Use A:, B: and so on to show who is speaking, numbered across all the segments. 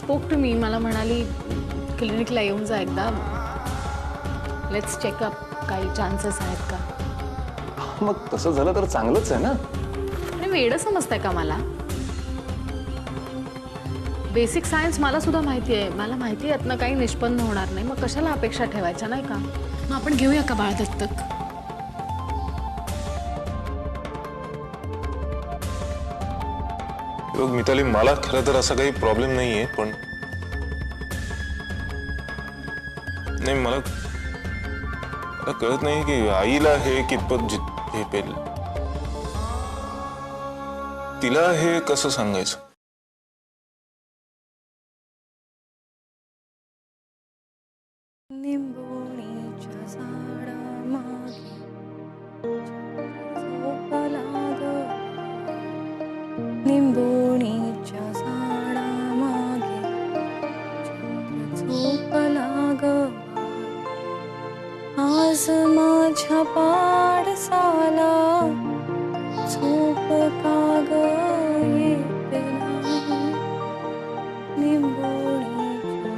A: Spoke to me, मला म्हणाली क्लिनिकला येऊन जा एकदा, लेट्स चेकअप, काही चान्सेस आहेत का.
B: मग तसं झालं तर चांगलंच आहे ना.
A: आणि वेडं समजताय का मला? बेसिक सायन्स मला सुद्धा माहिती आहे, मला माहिती आहे यातनं काही निष्पन्न होणार नाही, मग कशाला अपेक्षा ठेवायच्या नाही का. मग आपण घेऊया का बाळ दत्तक?
C: मिताली, मला खरं तर असा काही प्रॉब्लेम नाहीये, पण नाही मला कळत नाही की आईला हे कितपत झेपेल, तिला हे कसं सांगायचं.
D: निंबोणीच्या झाडामागे झोपला ग, आज माझ्या पाडसाला झोप का ग येत नाही. निंबोणीच्या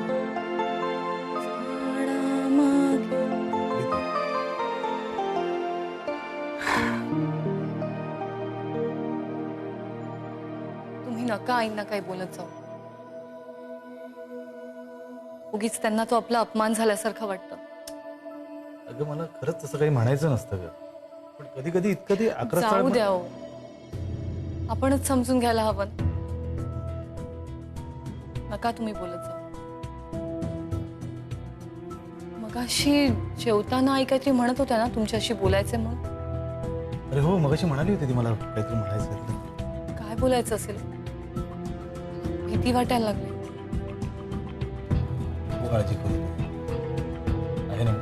D: झाडामागे. तुम्ही नका आईंना काही बोलत जाऊ. उगीच त्यांना तो आपला अपमान झाल्यासारखं वाटतं.
E: अगं मला खरंच तसं काही म्हणायचं नसतं ग, पण कधी कधी इतकं ते
D: जाऊ द्या हो, आपणच समजून घ्यायला हवं. नका तुम्ही बोलत जाऊ. मगाशी जेवताना आई काहीतरी म्हणत होत्या ना तुमच्याशी बोलायचे म्हणून.
E: अरे हो, मगाशी म्हणाली होती ती मला काहीतरी म्हणायचं.
D: काय बोलायचं असेल? भीती वाटायला लागली.
E: तू काळजी करू आहे ना.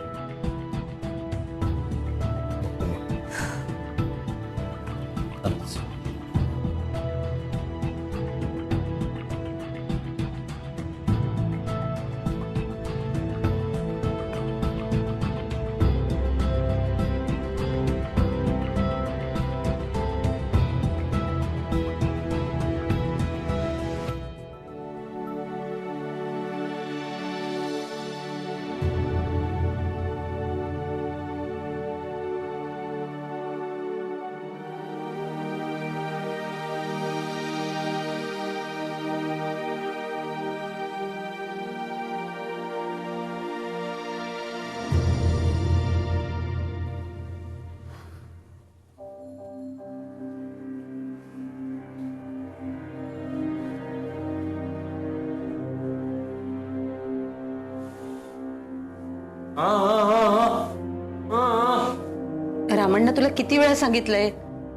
F: रामण्णा, तुला किती वेळा सांगितलंय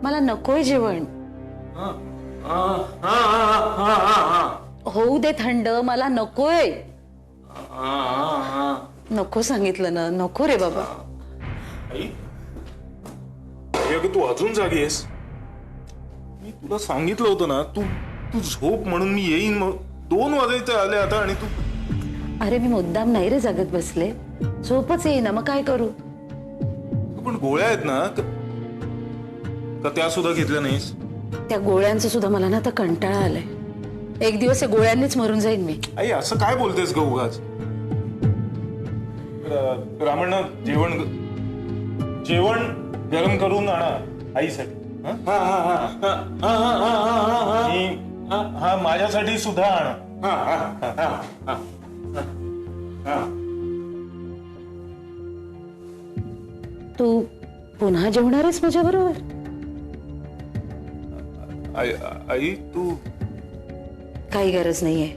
F: मला नकोय जेवण. होऊ दे थंड, मला नकोय. नको सांगितलं ना, नको रे बाबा.
C: तू अजून जागी आहेस? मी तुला सांगितलं होतं ना, तू तू झोप म्हणून मी येईन. मग 2 वाजायचे आले आता आणि तू.
F: अरे मी मुद्दाम नाही रे जागत बसले, झोपच येईना, मग काय करू.
C: पण गोळ्या आहेत ना, का त्या सुद्धा घेतल्या नाहीस?
F: त्या गोळ्यांचं सुद्धा मला ना आता कंटाळा आलाय. एक दिवस या गोळ्यांनीच मरून जाईन मी.
C: आई असं काय बोलतेस ग उगाच. रामण्णा जेवण जेवण गरम करून आणा आईसाठी. हं? हा माझ्यासाठी सुद्धा आणा.
F: तू पुन्हा जेवणार आहेस माझ्या बरोबर?
C: आई तू
F: काही गरज नाहीये.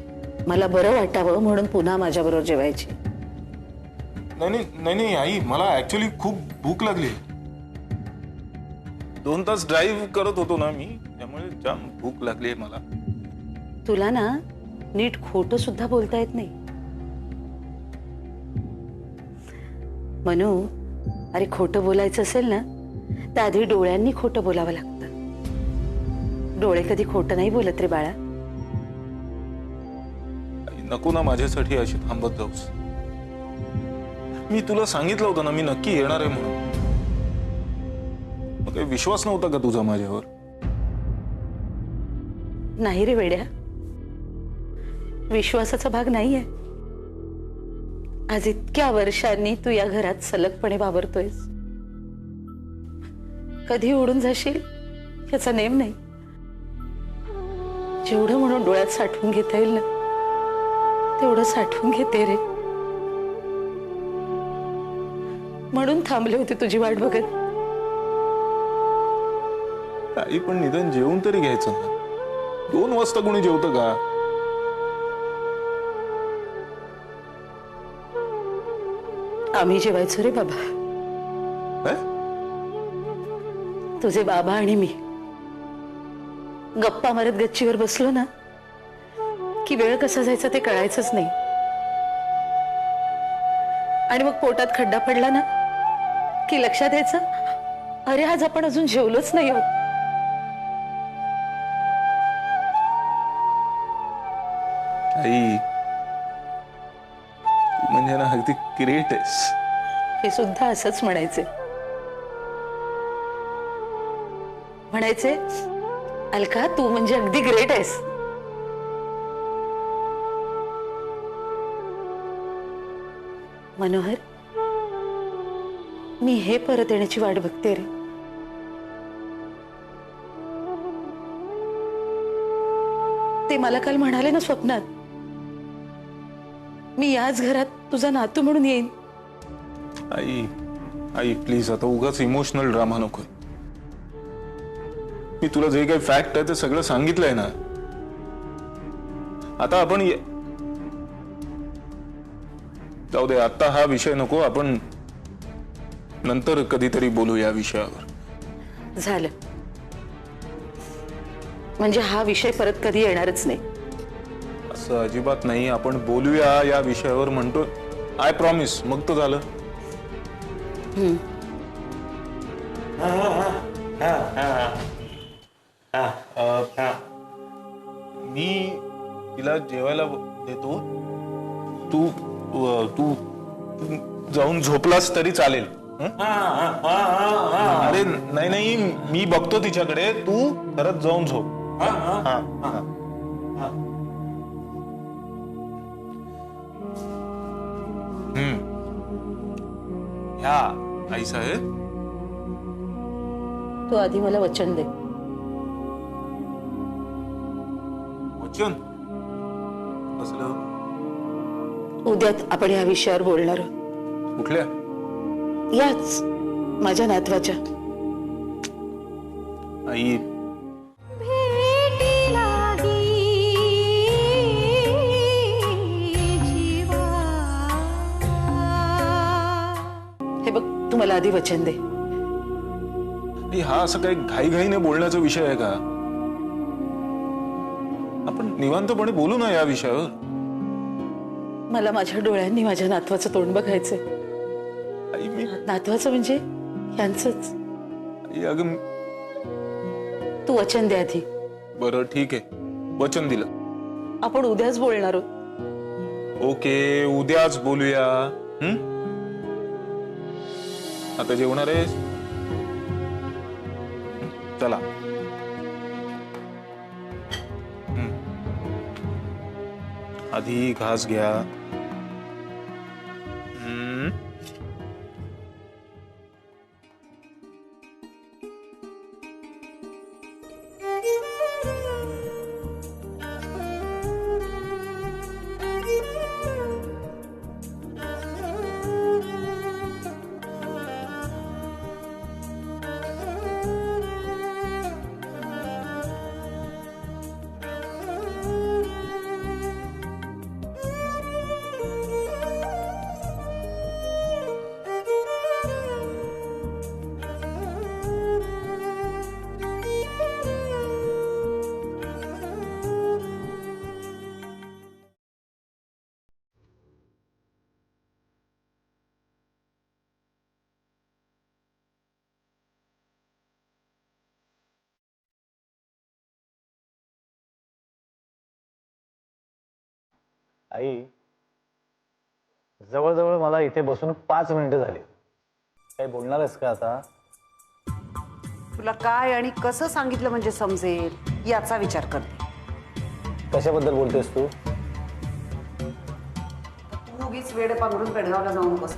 F: मला बरं वाटावं म्हणून पुन्हा माझ्या बरोबर जेवायची.
C: नाही आई, मला ऍक्च्युली खूप भूक लागली. 2 तास ड्राईव्ह करत होतो ना मी, त्यामुळे जाम भूक लागली मला.
F: तुला ना नीट खोटं सुद्धा बोलता येत नाही मनू. अरे खोटं बोलायचं असेल ना तर आधी डोळ्यांनी खोटं बोलावं लागतं. डोळे कधी खोटं नाही बोलत रे बाळा.
C: आई, नको ना माझ्यासाठी अशी थांबत जाऊस. मी तुला सांगितलं होतं ना मी नक्की येणार आहे म्हणून. मग काही विश्वास नव्हता का तुझा माझ्यावर?
F: नाही रे वेड्या, विश्वासाचा भाग नाहीये. आज इतक्या वर्षांनी तू या घरात सलगपणे वावरतोयस. कधी उडून जाशील याचा नेम नाही. जेवढं म्हणून डोळ्यात साठवून घेता येईल ना तेवढं साठवून घेते रे. म्हणून थांबले होते तुझी वाट बघत.
C: काही पण निदान जेवून तरी घ्यायचं ना. 2 वाजता कोणी जेवतं का?
F: आम्ही जेवायचो रे बाबा.
C: काय?
F: तुझे बाबा आणि मी गप्पा मारत गच्चीवर बसलो ना की वेळ कसा जायचा ते कळायचंच नाही. आणि मग पोटात खड्डा पडला ना की लक्षात यायचं, अरे आज आपण अजून जेवलोच नाही आहोत.
C: आई तू म्हणजे ना अगदी ग्रेट आहेस.
F: हे सुद्धा असंच म्हणायचे. म्हणायचे अलका तू म्हणजे अगदी ग्रेट आहेस. मनोहर, मी हे परत येण्याची वाट बघते रे. ते मला काल म्हणाले ना स्वप्नात, मी याच घरात तुझा नातू म्हणून येईन.
C: आई आई प्लीज आता उगाच इमोशनल ड्रामा नकोय. मी तुला जे काही फॅक्ट आहे ते सगळं सांगितलंय ना. आता आपण जाऊ दे, आता हा विषय नको. आपण नंतर कधीतरी बोलू या विषयावर.
F: झालं म्हणजे हा विषय परत कधी येणारच नाही.
C: असं अजिबात नाही. आपण बोलूया या विषयावर म्हणतो. I promise. मग तर झालं. मी तिला जेवायला देतो. तू तू जाऊन झोपलास तरी चालेल. अरे नाही मी बघतो तिच्याकडे. तू खरंच जाऊन झोप. ह्या आई साहेब,
F: तू आधी मला वचन दे.
C: वचन असलं?
F: उद्या आपण या विषयावर बोलणार आहोत.
C: कुठल्या?
F: याच माझ्या नातवाच्या.
C: आई
F: हे बघ, तू मला आधी वचन दे.
C: हा असं काही घाईघाईने बोलण्याचा विषय आहे का? आपण निवांतपणे बोलू ना या विषयावर.
F: मला माझ्या डोळ्यांनी माझ्या नातवाचं तोंड बघायचंय.
C: आई मी
F: नातवाचं म्हणजे यांचंच.
C: आई अगं
F: तू वचन दे आधी.
C: बरं ठीक आहे, वचन दिलं.
F: आपण उद्याच बोलणार आहोत.
C: ओके, उद्याच बोलूया. आता जेवणार आहेस? चला. आधी घास घ्या.
E: आई जवळजवळ मला इथे बसून 5 मिनिटं झाली. काही बोलणार आहेस का आता?
F: तुला काय आणि कसं सांगितलं म्हणजे समजेल याचा विचार करते.
E: कशाबद्दल बोलतेस तू?
F: तू उगीच वेळ पांघरून पेडगावला जाऊन बस.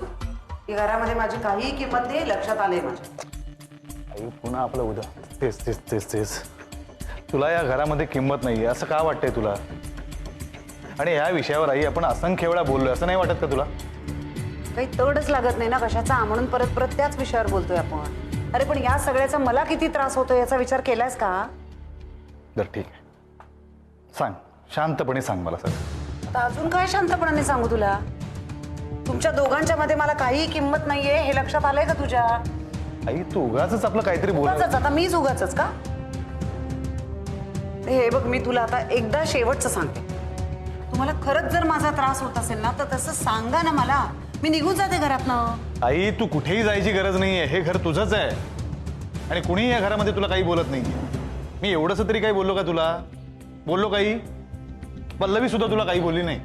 F: की घरामध्ये माझी काही किंमत नाही लक्षात आलंय माझ्या.
E: आई पुन्हा आपलं उद्या तेच तेच तेच तेच. तुला या घरामध्ये किंमत नाही असं का वाटतंय तुला? आणि या विषयावर आई आपण असंख्य वेळा बोललोय, असं नाही वाटत का तुला?
F: काही तडच लागत नाही ना कशाचा, म्हणून परत परत त्याच विषयावर बोलतोय आपण. अरे पण या सगळ्याचा मला किती त्रास होतो याचा विचार केलायस का?
E: बरं ठीक आहे, सांग शांतपणे सांग मला सगळं.
F: आता अजून काय शांतपणाने सांगू तुला? तुमच्या दोघांच्या मध्ये मला काही किंमत नाहीये हे लक्षात आलंय का तुझ्या?
E: आई तू उगाचच आपलं काहीतरी बोल.
F: उगाचच? आता मीच उगाचच का? हे बघ मी तुला आता एकदा शेवटचं सांगते. तुम्हाला खरंच जर माझा त्रास होत असेल ना तर तसं सांगा ना मला, मी निघून जाते घरातनं.
E: आई तू कुठेही जायची गरज नाहीये, हे घर तुझंच आहे आणि कुणीही या घरामध्ये तुला काही बोलत नाही. मी एवढंच तरी काही बोललो का तुला? बोललो काही? पल्लवी सुद्धा तुला काही बोलली नाही.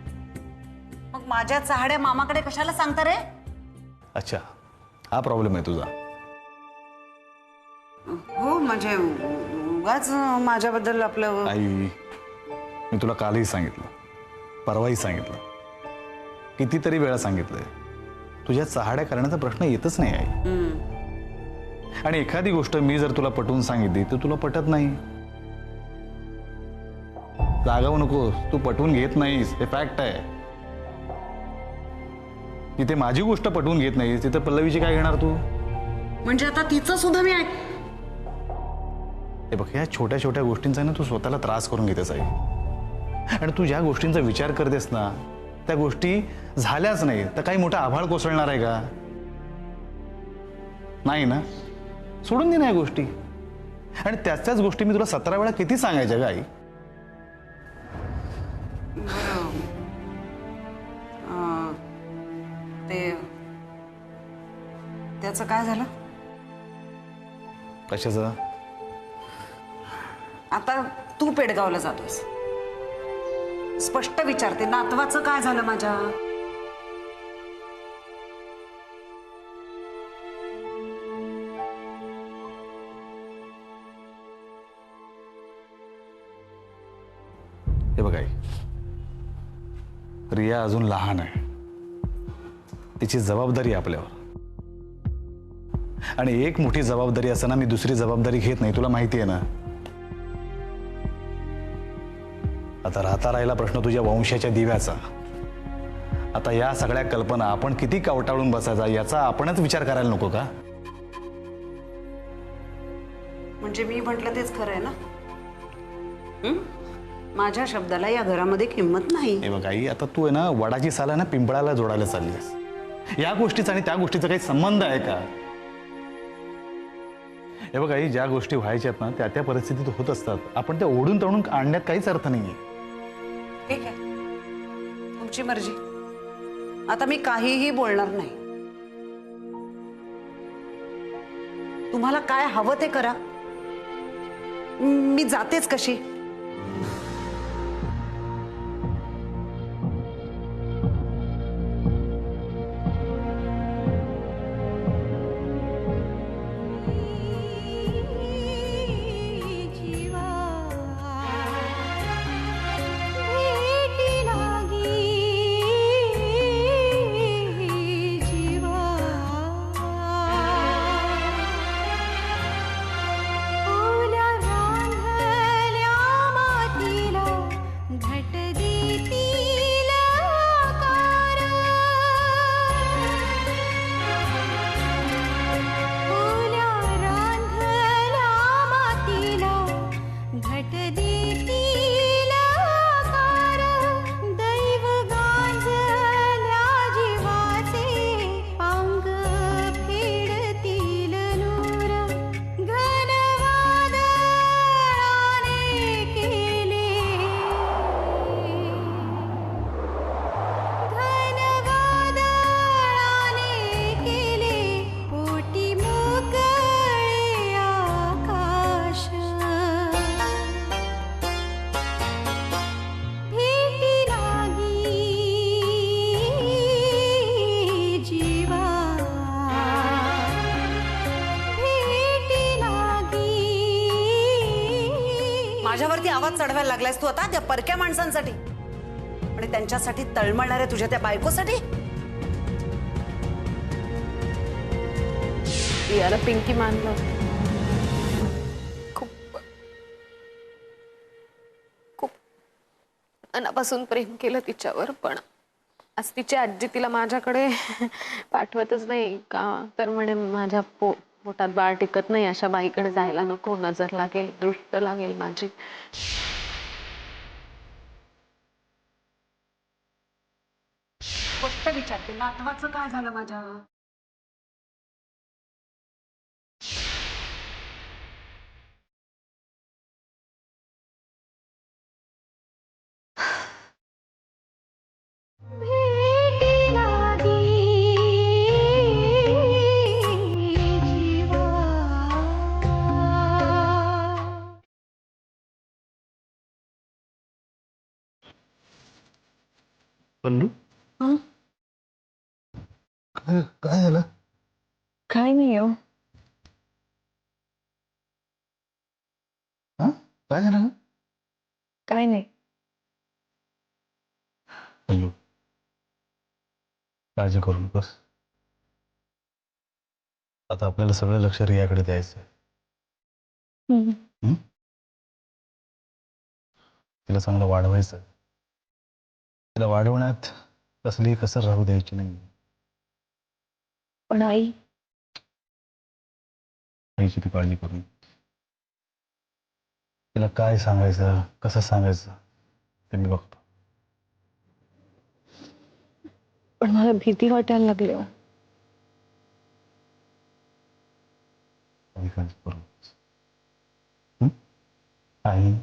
F: मग माझ्या चहाड्या मामाकडे कशाला सांगता रे?
E: अच्छा, हा प्रॉब्लेम आहे तुझा.
F: हो म्हणजे उगाच माझ्याबद्दल आपलं.
E: आई मी तुला कालही सांगितलं, परवाही सांगितलं, कितीतरी वेळा सांगितलंय, तुझ्या चहाड्या करण्याचा प्रश्न येतच नाही आई. आणि एखादी गोष्ट मी जर तुला पटवून सांगितली तर तुला पटत नाही. जागवू नकोस, तू पटवून घेत नाहीस, हे फॅक्ट आहे. जिथे माझी गोष्ट पटवून घेत नाहीस तिथे पल्लवीची काय घेणार तू?
F: म्हणजे आता तिचं सुद्धा मी ऐक.
E: हे बघ, या छोट्या छोट्या गोष्टींचा ना तू स्वतःला त्रास करून घेतेस आई. आणि तू ज्या गोष्टींचा विचार करतेस ना त्या गोष्टी झाल्याच नाही तर काही मोठा आभाळ कोसळणार आहे का? नाही ना, सोडून दे ना या गोष्टी. आणि त्याच गोष्टी मी तुला 17 वेळा किती सांगायच्या का आई?
F: त्याचं काय झालं?
E: कशाचं?
F: आता तू पेडगावला जातोस, स्पष्ट विचारते, नातवाचं काय झालं माझ्या?
E: हे बघ आई, रिया अजून लहान आहे, तिची जबाबदारी आपल्यावर. आणि एक मोठी जबाबदारी असताना मी दुसरी जबाबदारी घेत नाही, तुला माहिती आहे ना. आता राहिला प्रश्न तुझ्या वंशाच्या दिव्याचा. आता या सगळ्या कल्पना आपण किती कवटाळून बसायचा याचा आपणच विचार करायला नको का?
F: म्हणजे मी म्हटलं तेच खरं आहे ना? माझ्या शब्दाला या घरामध्ये किंमत नाही.
E: हे बघ आई, आता तू आहे ना वडाची साल आहे ना पिंपळाला जोडायला चाललीस. या गोष्टीचा आणि त्या गोष्टीचा काही संबंध आहे का? हे बघ आई, ज्या गोष्टी व्हायच्यात ना त्या परिस्थितीत होत असतात. आपण त्या ओढून तळून आणण्यात काहीच अर्थ नाहीये.
F: ठीक आहे, तुमची मर्जी. आता मी काहीही बोलणार नाही. तुम्हाला काय हवं ते करा, मी जातेच कशी. माझ्यावरती आवाज चढवायला लागलायस तू आता त्या परक्या माणसांसाठी आणि त्यांच्यासाठी तळमळणाऱ्या तुझ्या त्या बायकोसाठी?
A: याला पिंकी मानलं, खूप खूप मनापासून प्रेम केलं तिच्यावर, पण आज तिची आजी तिला माझ्याकडे पाठवतच नाही का, तर म्हणे माझ्या पोटात बाळ टिकत नाही, अशा बाईकडे जायला नको, नजर लागेल, दृष्ट लागेल माझी. गोष्ट विचारते, नातवाचं काय झालं माझ्या?
E: पल्लू काय झालं?
D: काय नाही हो.
E: काय झालं?
D: काय नाही.
E: पल्लू काळजी करू नकोस. आता आपल्याला सगळं लक्ष रियाकडे द्यायचं. तिला चांगलं वाढवायचं. तिला वाढवण्यात कसली कसर राहू द्यायची नाही.
D: पण आई,
E: आईची ती काळजी करून तिला काय सांगायचं, कसं सांगायचं ते मी बघतो.
D: पण मला भीती वाटायला लागली हो.
E: काही काळजी करू नकोस. आई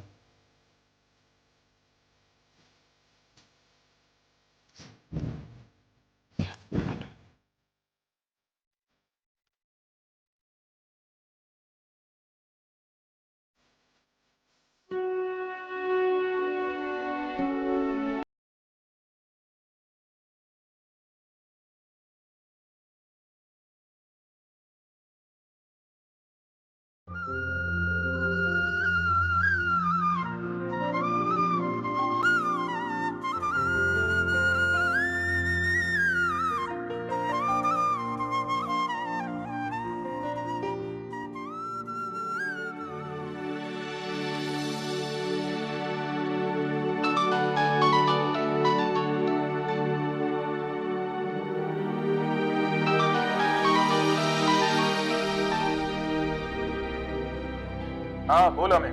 C: हा बोला मी.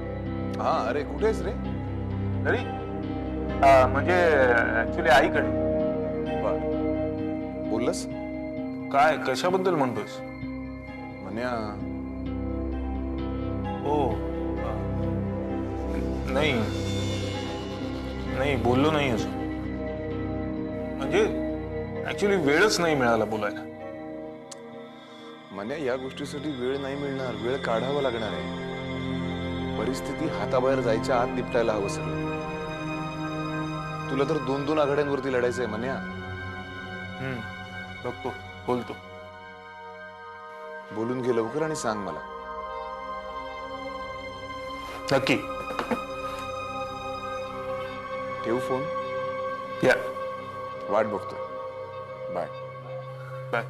B: हा अरे कुठेस रे?
C: घरी म्हणजे ऍक्च्युली आईकडे.
B: बर बोललस
C: काय कशाबद्दल म्हणतोस?
B: म्हण्या
C: हो नाही नाही बोललो नाही अजून. म्हणजे ऍक्च्युली वेळच नाही मिळाला बोलायला.
B: म्हण्या या गोष्टीसाठी वेळ नाही मिळणार, वेळ काढावा लागणार आहे. परिस्थिती हाताबाहेर जायच्या आत निपटायला हवं सगळं. तुला तर 2-2 आघाड्यांवरती लढायचंय म्हण्या.
C: बघतो बोलतो.
B: बोलून घे लवकर आणि सांग मला.
C: नक्की.
B: ठेवू फोन.
C: या
B: वाट बघतोय. Bye
C: bye.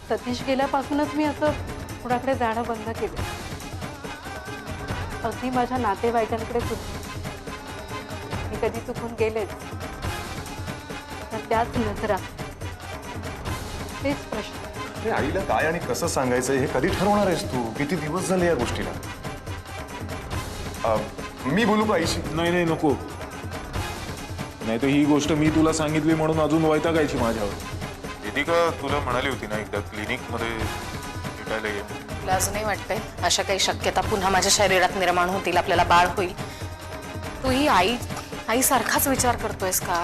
G: सतीश गेल्यापासूनच मी असं कुणाकडे जाणं बंद केलं. अगदी माझ्या नातेवाईकांकडे सुद्धा मी कधी चुकून गेलेच तर त्याच नजरा, तेच प्रश्न.
B: अरे आईला काय आणि कसं सांगायचं हे कधी ठरवणार आहेस तू? किती दिवस झाले या गोष्टीला? मी बोलू का आईशी?
C: नाही नाही नको. नाही तर ही गोष्ट मी तुला सांगितली म्हणून अजून वैतागायची माझ्यावर. वेदिका तुला म्हणाली होती ना एकदा क्लिनिक मध्ये भेटायला ये.
H: तुला अजूनही वाटतंय अशा काही शक्यता पुन्हा माझ्या शरीरात निर्माण होतील, आपल्याला बाळ होईल?
A: तूही आई सारखाच विचार करतोयस का?